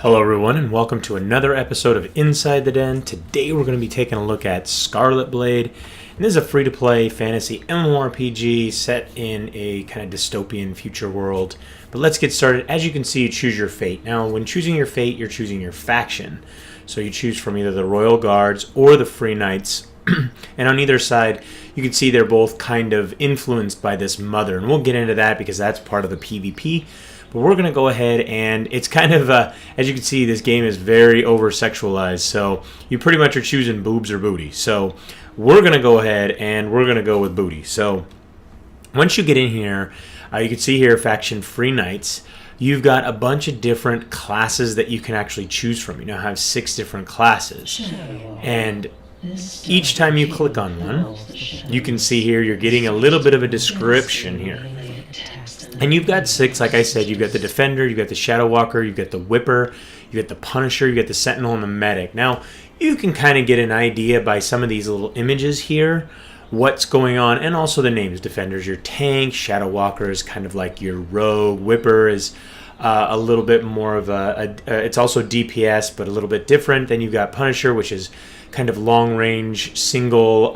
Hello everyone and welcome to another episode of Inside the Den. Today we're going to be taking a look at Scarlet Blade. And this is a free-to-play fantasy MMORPG set in a kind of dystopian future world. But let's get started. As you can see, you choose your fate. Now when choosing your fate, you're choosing your faction. So you choose from either the Royal Guards or the Free Knights. And on either side, you can see they're both kind of influenced by this mother. And we'll get into that because that's part of the PvP. But we're going to go ahead and it's kind of, as you can see, this game is very over-sexualized. So you pretty much are choosing boobs or booty. So we're going to go ahead and we're going to go with booty. So once you get in here, you can see here, Faction Free Knights. You've got a bunch of different classes that you can actually choose from. You now have 6 different classes. And each time you click on one, you can see here you're getting a little bit of a description here. And you've got 6, like I said, you've got the Defender, you've got the Shadow Walker, you've got the Whipper, you've got the Punisher, you've got the Sentinel, and the Medic. Now, you can kind of get an idea by some of these little images here, what's going on, and also the names. Defender's your tank, Shadow Walker is kind of like your rogue, Whipper is a little bit more of it's also DPS, but a little bit different. Then you've got Punisher, which is kind of long-range, single,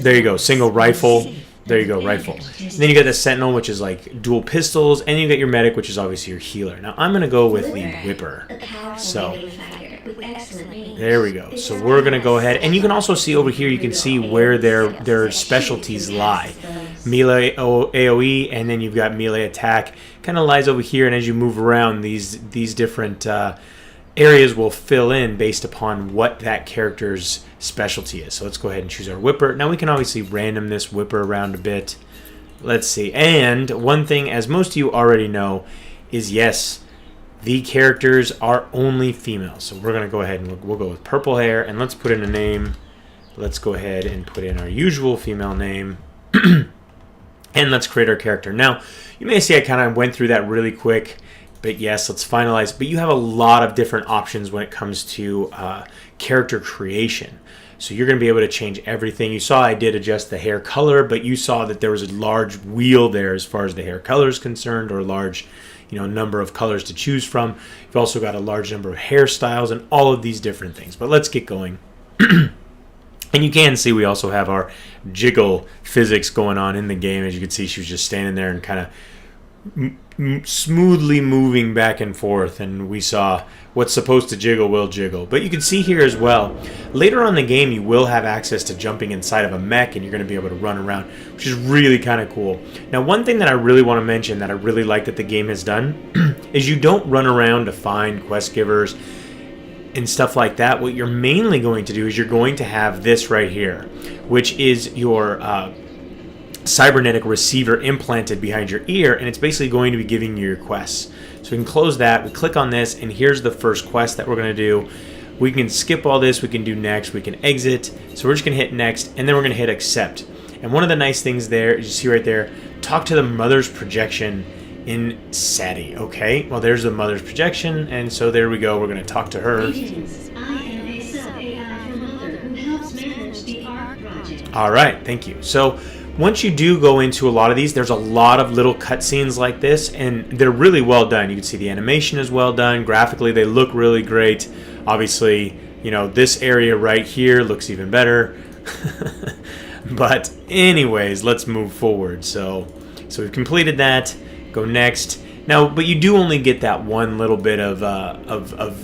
there you go, single rifle. There you go, rifle. And then you got the Sentinel, which is like dual pistols, and you got your Medic, which is obviously your healer. Now I'm gonna go with the Whipper. So there we go. So we're gonna go ahead, and you can also see over here. You can see where their specialties lie. Melee AOE, and then you've got melee attack. Kind of lies over here, and as you move around, these different areas will fill in based upon what that character's specialty is. So let's go ahead and choose our Whipper. Now we can obviously random this Whipper around a bit. Let's see. And one thing, as most of you already know, is yes, the characters are only female. So we're going to go ahead and we'll go with purple hair, and let's put in a name. Let's go ahead and put in our usual female name. And let's create our character. Now, you may see I kind of went through that really quick. But yes, let's finalize. But you have a lot of different options when it comes to character creation. So you're going to be able to change everything. You saw I did adjust the hair color, but you saw that there was a large wheel there as far as the hair color is concerned, or a large, number of colors to choose from. You've also got a large number of hairstyles and all of these different things. But let's get going. And you can see we also have our jiggle physics going on in the game. As you can see, she was just standing there and kind of smoothly moving back and forth, and we saw what's supposed to jiggle will jiggle. But you can see here as well, later on in the game you will have access to jumping inside of a mech, and you're going to be able to run around, which is really kind of cool. Now one thing that I really want to mention that I really like that the game has done is you don't run around to find quest givers and stuff like that. What you're mainly going to do is you're going to have this right here, which is your cybernetic receiver implanted behind your ear, and it's basically going to be giving you your quests. So we can close that, we click on this, and here's the first quest that we're going to do. We can skip all this, we can do next, we can exit. So we're just going to hit next, and then we're going to hit accept. And one of the nice things there, as you see right there, talk to the mother's projection in SATI. Okay, well there's the mother's projection, and so there we go, we're going to talk to her. Alright, thank you. So once you do go into a lot of these, there's a lot of little cutscenes like this, and they're really well done. You can see the animation is well done. Graphically, they look really great. Obviously, this area right here looks even better. But anyways, let's move forward. So we've completed that. Go next. Now, but you do only get that one little bit of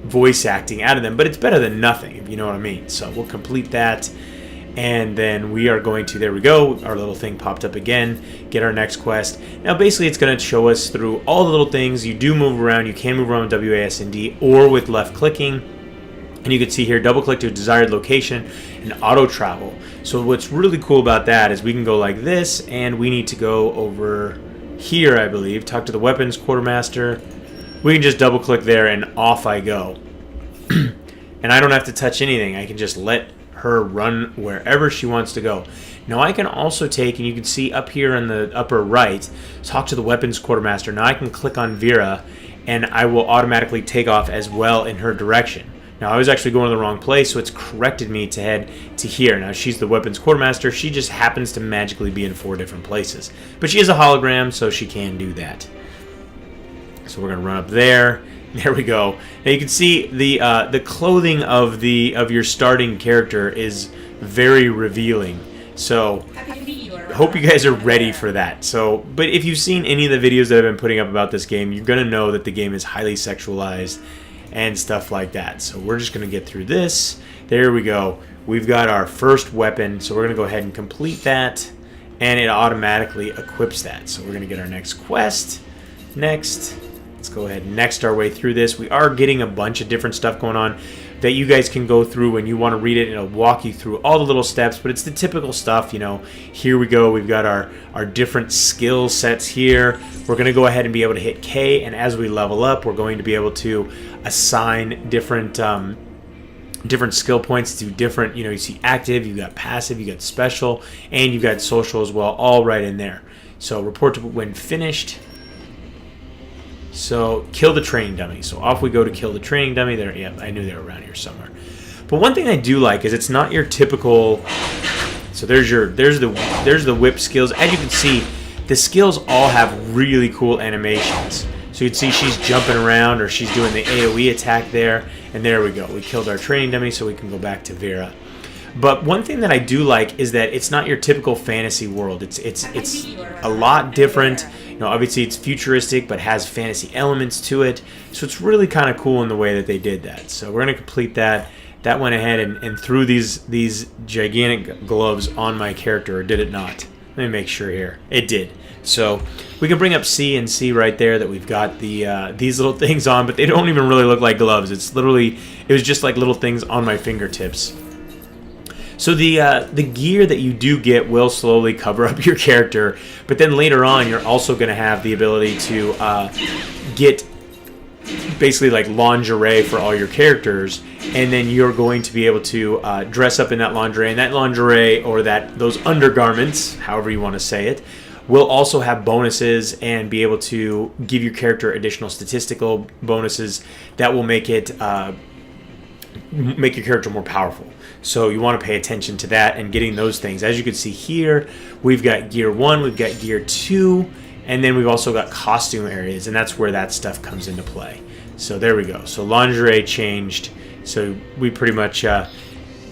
voice acting out of them, but it's better than nothing, if you know what I mean. So we'll complete that. And then we are going to, there we go, our little thing popped up again, get our next quest. Now basically it's going to show us through all the little things. You do move around, you can move around with WASD or with left clicking. And you can see here, double click to a desired location and auto travel. So what's really cool about that is we can go like this, and we need to go over here, I believe, talk to the weapons quartermaster. We can just double click there and off I go. And I don't have to touch anything, I can just let her run wherever she wants to go. Now I can also take, and you can see up here in the upper right, talk to the weapons quartermaster. Now I can click on Vera, and I will automatically take off as well in her direction. Now, I was actually going to the wrong place, so it's corrected me to head to here. Now, she's the weapons quartermaster. She just happens to magically be in 4 different places. But she is a hologram, so she can do that. So we're going to run up there. There we go. Now, you can see the clothing of your starting character is very revealing. So I hope you guys are ready for that. But if you've seen any of the videos that I've been putting up about this game, you're going to know that the game is highly sexualized and stuff like that. So we're just going to get through this. There we go. We've got our first weapon, so we're going to go ahead and complete that, and it automatically equips that. So we're going to get our next quest. Next. Let's go ahead and next our way through this. We are getting a bunch of different stuff going on that you guys can go through when you want to read it, and it'll walk you through all the little steps, but it's the typical stuff, you know. Here we go. We've got our different skill sets here. We're going to go ahead and be able to hit K, and as we level up, we're going to be able to assign different skill points to different, you see active, you got passive, you got special, and you got social as well, all right in there. So report to when finished. So kill the training dummy. So off we go to kill the training dummy. There, yeah, I knew they were around here somewhere. But one thing I do like is it's not your typical. So there's the whip skills. As you can see, the skills all have really cool animations. So you can see she's jumping around, or she's doing the AoE attack there. And there we go. We killed our training dummy, so we can go back to Vera. But one thing that I do like is that it's not your typical fantasy world. It's a lot different. Obviously it's futuristic, but has fantasy elements to it. So it's really kind of cool in the way that they did that. So we're going to complete that. That went ahead and threw these gigantic gloves on my character, or did it not? Let me make sure here. It did. So we can bring up C and see right there that we've got these little things on, but they don't even really look like gloves. It was just like little things on my fingertips. So the gear that you do get will slowly cover up your character, but then later on you're also going to have the ability to get basically like lingerie for all your characters, and then you're going to be able to dress up in that lingerie, and that lingerie, or those undergarments, however you want to say it, will also have bonuses and be able to give your character additional statistical bonuses that will make your character more powerful. So you want to pay attention to that and getting those things. As you can see here, we've got gear 1, we've got gear 2, and then we've also got costume areas, and that's where that stuff comes into play. So there we go. So lingerie changed. So we pretty much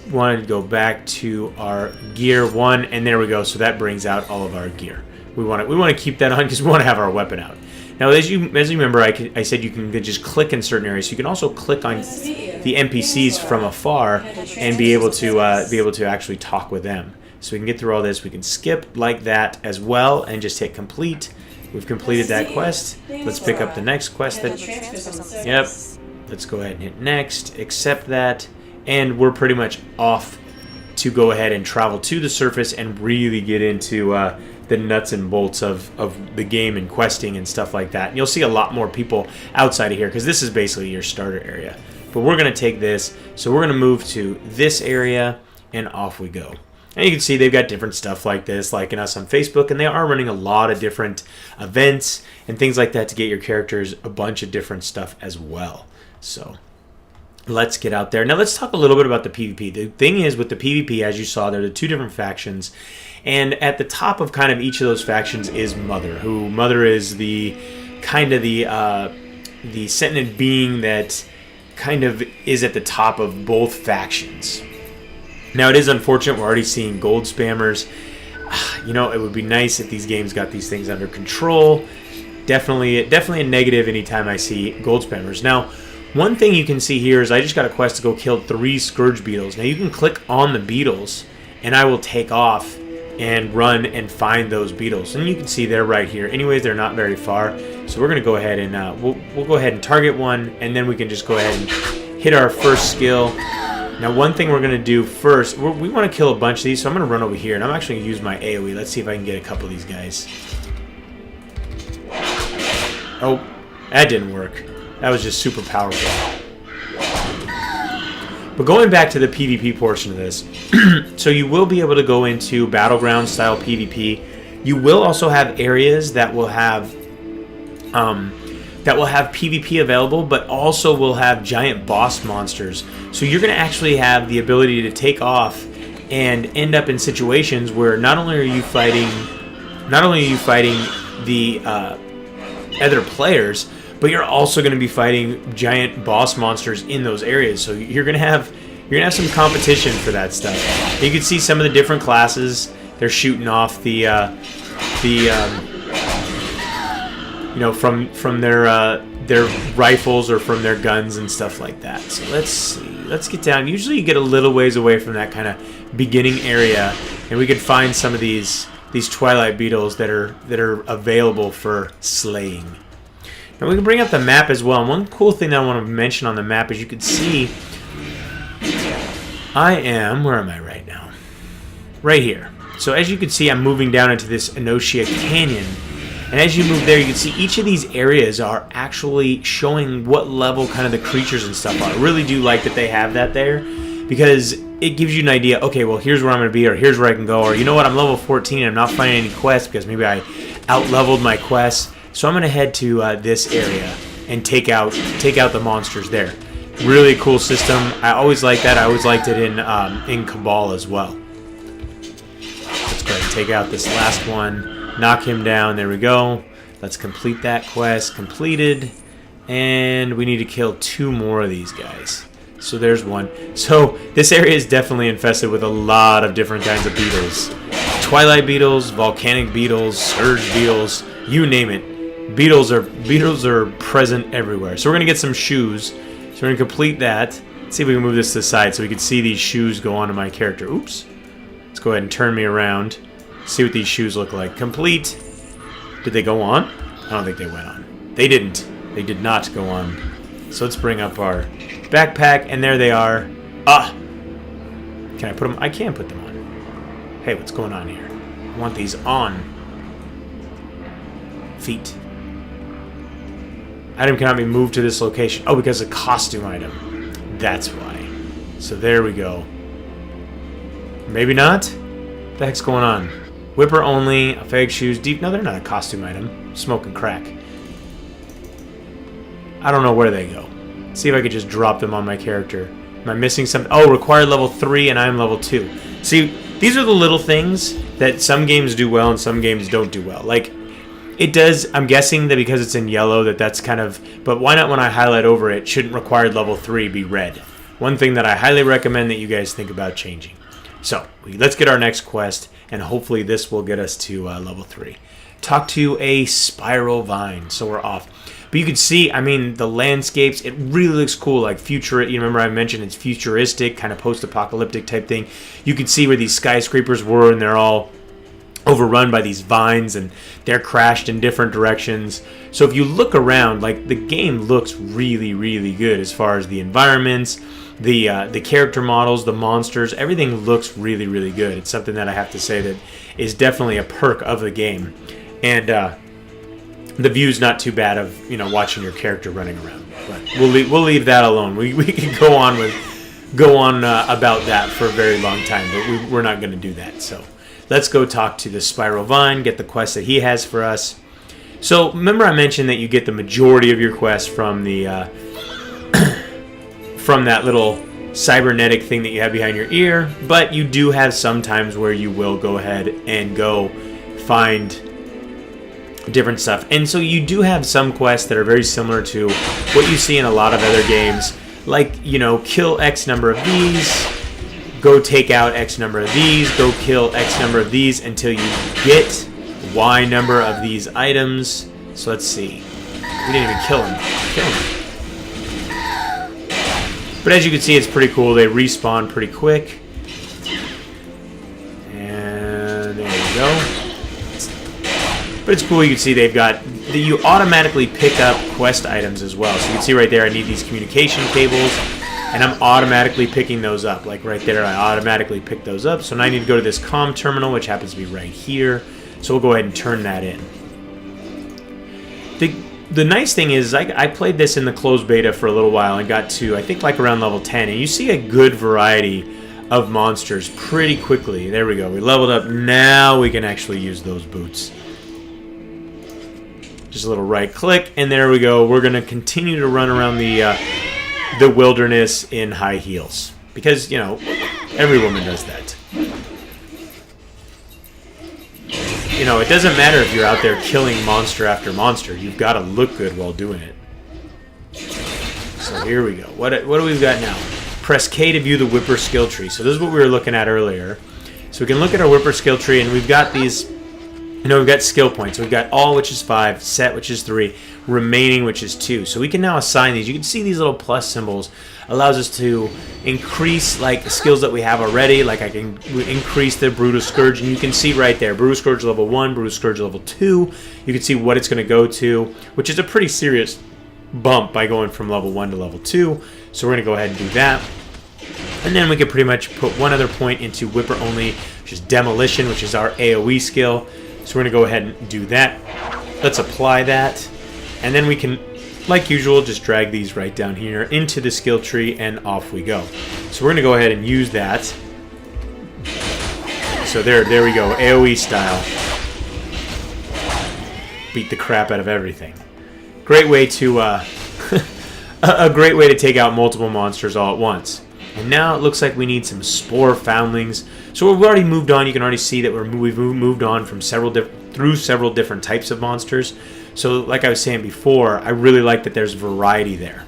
wanted to go back to our gear 1, and there we go. So that brings out all of our gear. We want to keep that on because we want to have our weapon out. Now, as you remember, I said you can just click in certain areas. So you can also click on the NPCs from afar and be able to actually talk with them. So we can get through all this. We can skip like that as well and just hit complete. We've completed that quest. Let's pick up the next quest. Yep. Let's go ahead and hit next. Accept that, and we're pretty much off to go ahead and travel to the surface and really get into the nuts and bolts of the game and questing and stuff like that. And you'll see a lot more people outside of here because this is basically your starter area. But we're going to take this, so we're going to move to this area, and off we go. And you can see they've got different stuff like this, like in us on Facebook, and they are running a lot of different events and things like that to get your characters a bunch of different stuff as well. So let's get out there. Now let's talk a little bit about the PvP. The thing is with the PvP, as you saw, there are the 2 different factions. And at the top of kind of each of those factions is Mother, who Mother is the sentient being that kind of is at the top of both factions. Now it is unfortunate we're already seeing gold spammers. It would be nice if these games got these things under control. Definitely a negative anytime I see gold spammers. Now, one thing you can see here is I just got a quest to go kill 3 scourge beetles. Now you can click on the beetles, and I will take off and run and find those beetles. And you can see they're right here. Anyways, they're not very far. So we're going to go ahead and we'll go ahead and target one, and then we can just go ahead and hit our first skill. Now, one thing we're going to do first, we want to kill a bunch of these, so I'm going to run over here, and I'm actually going to use my AoE. Let's see if I can get a couple of these guys. Oh, that didn't work. That was just super powerful. But going back to the PvP portion of this, so you will be able to go into battleground style PvP. You will also have areas that will have that will have PvP available, but also will have giant boss monsters. So you're going to actually have the ability to take off and end up in situations where not only are you fighting the other players, but you're also going to be fighting giant boss monsters in those areas. So you're going to have some competition for that stuff. You can see some of the different classes. They're shooting off the from their rifles or from their guns and stuff like that. So let's see. Let's get down. Usually you get a little ways away from that kind of beginning area, and we could find some of these twilight beetles that are available for slaying. Now we can bring up the map as well. And one cool thing that I want to mention on the map is you can see where am I right now? Right here. So as you can see, I'm moving down into this Enosia Canyon. And as you move there, you can see each of these areas are actually showing what level kind of the creatures and stuff are. I really do like that they have that there, because it gives you an idea, okay, well, here's where I'm going to be, or here's where I can go, or you know what, I'm level 14, I'm not finding any quests because maybe I out-leveled my quests, so I'm going to head to this area and take out the monsters there. Really cool system. I always like that. I always liked it in Cabal as well. Let's go ahead and take out this last one. Knock him down. There we go. Let's complete that quest. Completed. And we need to kill 2 more of these guys. So there's one. So this area is definitely infested with a lot of different kinds of beetles. Twilight beetles, volcanic beetles, surge beetles, you name it. Beetles are present everywhere. So we're going to get some shoes. So we're going to complete that. Let's see if we can move this to the side so we can see these shoes go onto my character. Oops. Let's go ahead and turn me around. See what these shoes look like. Complete. Did they go on? I don't think they went on. They didn't. They did not go on. So let's bring up our backpack, and there they are. Ah! Can I put them? I can put them on. Hey, what's going on here? I want these on. Feet. Item cannot be moved to this location. Oh, because a costume item. That's why. So there we go. Maybe not? What the heck's going on? Whipper only, fake shoes, deep. No, they're not a costume item. Smoking crack. I don't know where they go. See if I could just drop them on my character. Am I missing something? Oh, required level 3 and I'm level 2. See, these are the little things that some games do well and some games don't do well. Like, it does, I'm guessing that because it's in yellow that's kind of, but why not when I highlight over it, shouldn't required level 3 be red? One thing that I highly recommend that you guys think about changing. So, let's get our next quest, and hopefully this will get us to level 3. Talk to a spiral vine, so we're off. But you can see, I mean, the landscapes, it really looks cool, like you remember I mentioned it's futuristic, kind of post-apocalyptic type thing. You can see where these skyscrapers were, and they're all overrun by these vines, and they're crashed in different directions. So if you look around, like, the game looks really, really good as far as the environments, the character models, the monsters, everything looks really, really good. It's something that I have to say that is definitely a perk of the game. And the view's not too bad of, watching your character running around. But we'll leave that alone. We can go on about that for a very long time, but we're not going to do that. So let's go talk to the Spiral Vine, get the quest that he has for us. So remember I mentioned that you get the majority of your quests from the from that little cybernetic thing that you have behind your ear, but you do have some times where you will go ahead and go find different stuff. And so you do have some quests that are very similar to what you see in a lot of other games, like, kill X number of these, go take out X number of these, go kill X number of these until you get Y number of these items. So let's see. We didn't even kill him. But as you can see, it's pretty cool. They respawn pretty quick. And there you go. But it's cool. You can see they've got... You automatically pick up quest items as well. So you can see right there, I need these communication cables. And I'm automatically picking those up. Like right there, I automatically pick those up. So now I need to go to this comm terminal, which happens to be right here. So we'll go ahead and turn that in. The nice thing is, I played this in the closed beta for a little while and got to, I think, like around level 10. And you see a good variety of monsters pretty quickly. There we go. We leveled up. Now we can actually use those boots. Just a little right click, and there we go. We're going to continue to run around the wilderness in high heels. Because, you know, every woman does that. You know, it doesn't matter if you're out there killing monster after monster. You've got to look good while doing it. So here we go. What do we got now? Press K to view the Whipper skill tree. So this is what we were looking at earlier. So we can look at our Whipper skill tree, and we've got these, you know, we've got skill points. We've got all, which is 5, set, which is 3, remaining, which is 2. So we can now assign these. You can see these little plus symbols allows us to increase like the skills that we have already. Like I can increase the Brutal Scourge, and you can see right there, Brutal Scourge level 1, Brutal Scourge level 2. You can see what it's going to go to, which is a pretty serious bump by going from level 1 to level 2. So we're going to go ahead and do that. And then we can pretty much put one other point into Whipper only, which is Demolition, which is our AoE skill. So we're going to go ahead and do that. Let's apply that. And then we can, like usual, just drag these right down here into the skill tree, and off we go. So we're going to go ahead and use that. So there we go, AoE style. Beat the crap out of everything. Great way to, a great way to take out multiple monsters all at once. And now it looks like we need some Spore Foundlings. So we've already moved on. You can already see that we've moved on from through several different types of monsters. So like I was saying before, I really like that there's variety there.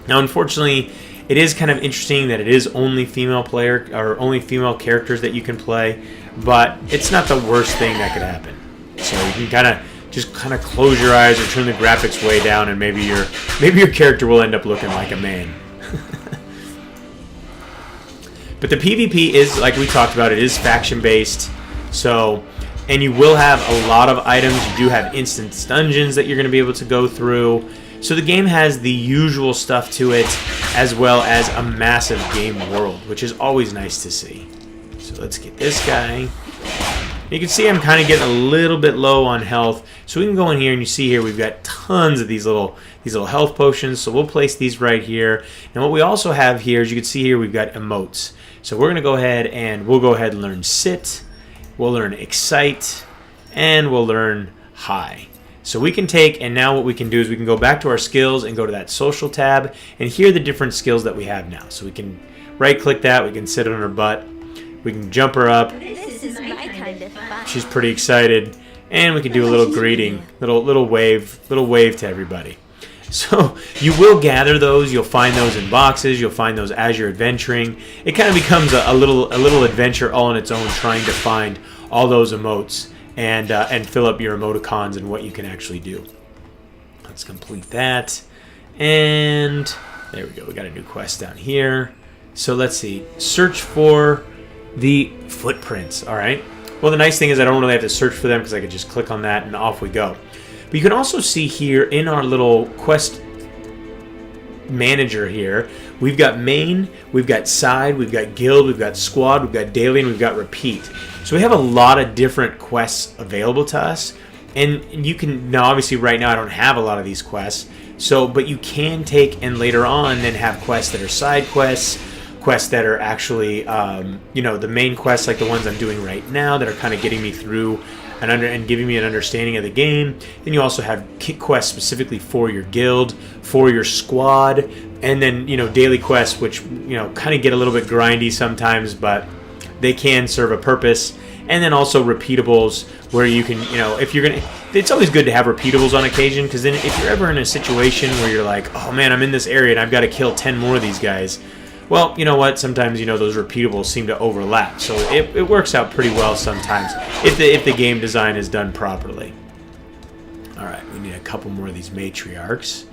Now, unfortunately, it is kind of interesting that it is only female player or only female characters that you can play, but it's not the worst thing that could happen. So you can just close your eyes or turn the graphics way down, and maybe your character will end up looking like a man. But the PvP is, like we talked about, it is faction-based. So, and you will have a lot of items. You do have instance dungeons that you're going to be able to go through. So the game has the usual stuff to it, as well as a massive game world, which is always nice to see. So let's get this guy. You can see I'm kind of getting a little bit low on health. So we can go in here, and you see here we've got tons of these little health potions. So we'll place these right here. And what we also have here, as you can see here, we've got emotes. So we're going to go ahead and learn Sit, we'll learn Excite, and we'll learn High. So we can take, and now what we can do is we can go back to our skills and go to that social tab, and here are the different skills that we have now. So we can right click that, we can sit on her butt, we can jump her up. This is my kind of fun. She's pretty excited, and we can do a little greeting, little wave to everybody. So you will gather those. You'll find those in boxes. You'll find those as you're adventuring. It kind of becomes a little adventure all on its own, trying to find all those emotes and fill up your emoticons and what you can actually do. Let's complete that, and there we go. We got a new quest down here. So let's see. Search for the footprints. All right. Well, the nice thing is I don't really have to search for them because I can just click on that and off we go. But you can also see here in our little quest manager here, we've got main, we've got side, we've got guild, we've got squad, we've got daily, and we've got repeat. So we have a lot of different quests available to us. And you can, now obviously right now I don't have a lot of these quests, but you can take and later on then have quests that are side quests, quests that are actually, the main quests like the ones I'm doing right now that are kind of getting me through and giving me an understanding of the game. Then you also have quests specifically for your guild, for your squad, and then daily quests, which kind of get a little bit grindy sometimes, but they can serve a purpose. And then also repeatables, where you can, if you're gonna, it's always good to have repeatables on occasion, because then if you're ever in a situation where you're like, oh man, I'm in this area and I've got to kill 10 more of these guys. Well, you know what? Sometimes those repeatables seem to overlap, so it works out pretty well sometimes if the game design is done properly. All right, we need a couple more of these matriarchs.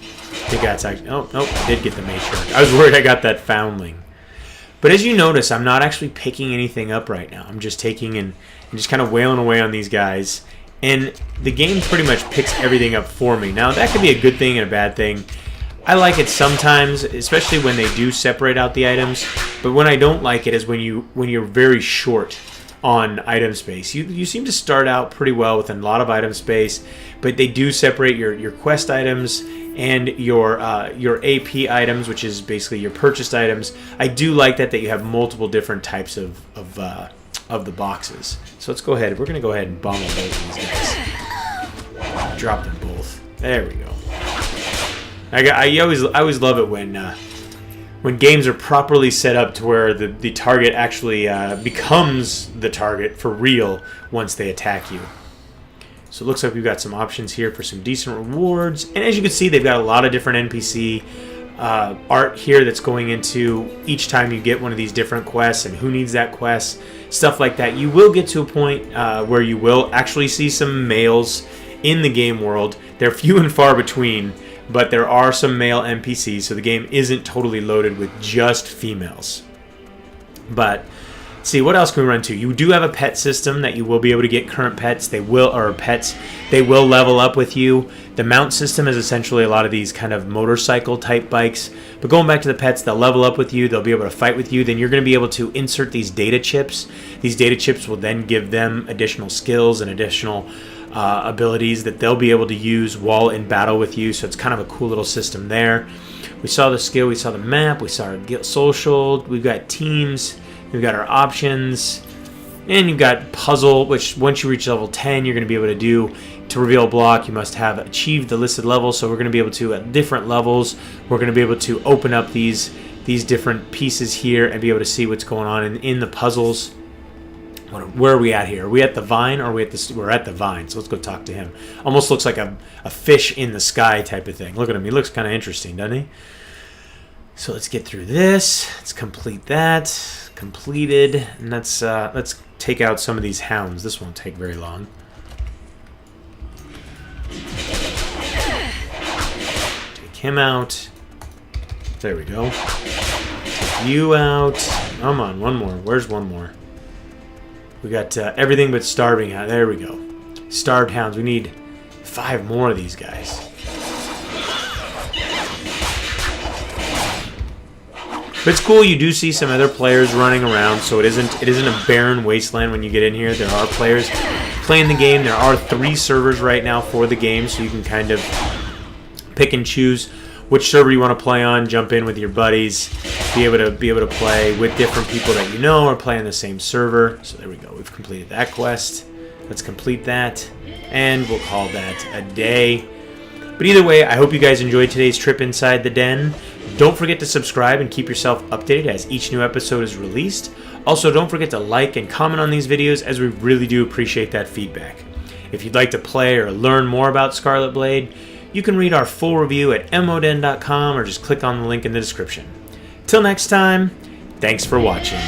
I think that's actually, oh nope, I did get the matriarch. I was worried I got that foundling. But as you notice, I'm not actually picking anything up right now. I'm just taking and just kind of wailing away on these guys, and the game pretty much picks everything up for me. Now that could be a good thing and a bad thing. I like it sometimes, especially when they do separate out the items. But when I don't like it is when you're very short on item space. You seem to start out pretty well with a lot of item space, but they do separate your quest items and your AP items, which is basically your purchased items. I do like that you have multiple different types of the boxes. So let's go ahead. We're going to go ahead and bomb both of these guys. Drop them both. There we go. I always love it when games are properly set up to where the target actually becomes the target for real once they attack you. So it looks like we've got some options here for some decent rewards. And as you can see, they've got a lot of different NPC art here that's going into each time you get one of these different quests and who needs that quest, stuff like that. You will get to a point where you will actually see some males in the game world. They're few and far between, but there are some male NPCs, so the game isn't totally loaded with just females. But see, what else can we run to? You do have a pet system that you will be able to get current pets. They will level up with you. The mount system is essentially a lot of these kind of motorcycle type bikes. But going back to the pets, they'll level up with you. They'll be able to fight with you. Then you're going to be able to insert these data chips. These data chips will then give them additional skills and additional abilities that they'll be able to use while in battle with you. So it's kind of a cool little system there. We saw the skill. We saw the map. We saw our social. We've got teams. We've got our options, and you've got puzzle, which once you reach level 10, you're going to be able to do. To reveal a block, you must have achieved the listed level, so we're going to be able to, at different levels, we're going to be able to open up these different pieces here and be able to see what's going on in the puzzles. Where are we at here? Are we at the vine, or are we at the... We're at the vine, so let's go talk to him. Almost looks like a fish in the sky type of thing. Look at him. He looks kind of interesting, doesn't he? So let's get through this. Let's complete that. Completed, and let's take out some of these hounds. This won't take very long. Take him out. There we go. Take you out. Come on, one more. Where's one more? We got everything but starving hounds. There we go. Starved hounds. We need 5 more of these guys. But it's cool, you do see some other players running around, so it isn't a barren wasteland when you get in here. There are players playing the game. There are 3 servers right now for the game, so you can kind of pick and choose which server you want to play on, jump in with your buddies, be able to play with different people that you know or play on the same server. So there we go. We've completed that quest. Let's complete that, and we'll call that a day. But either way, I hope you guys enjoyed today's trip inside the den. Don't forget to subscribe and keep yourself updated as each new episode is released. Also, don't forget to like and comment on these videos, as we really do appreciate that feedback. If you'd like to play or learn more about Scarlet Blade, you can read our full review at MMODen.com or just click on the link in the description. Till next time, thanks for watching.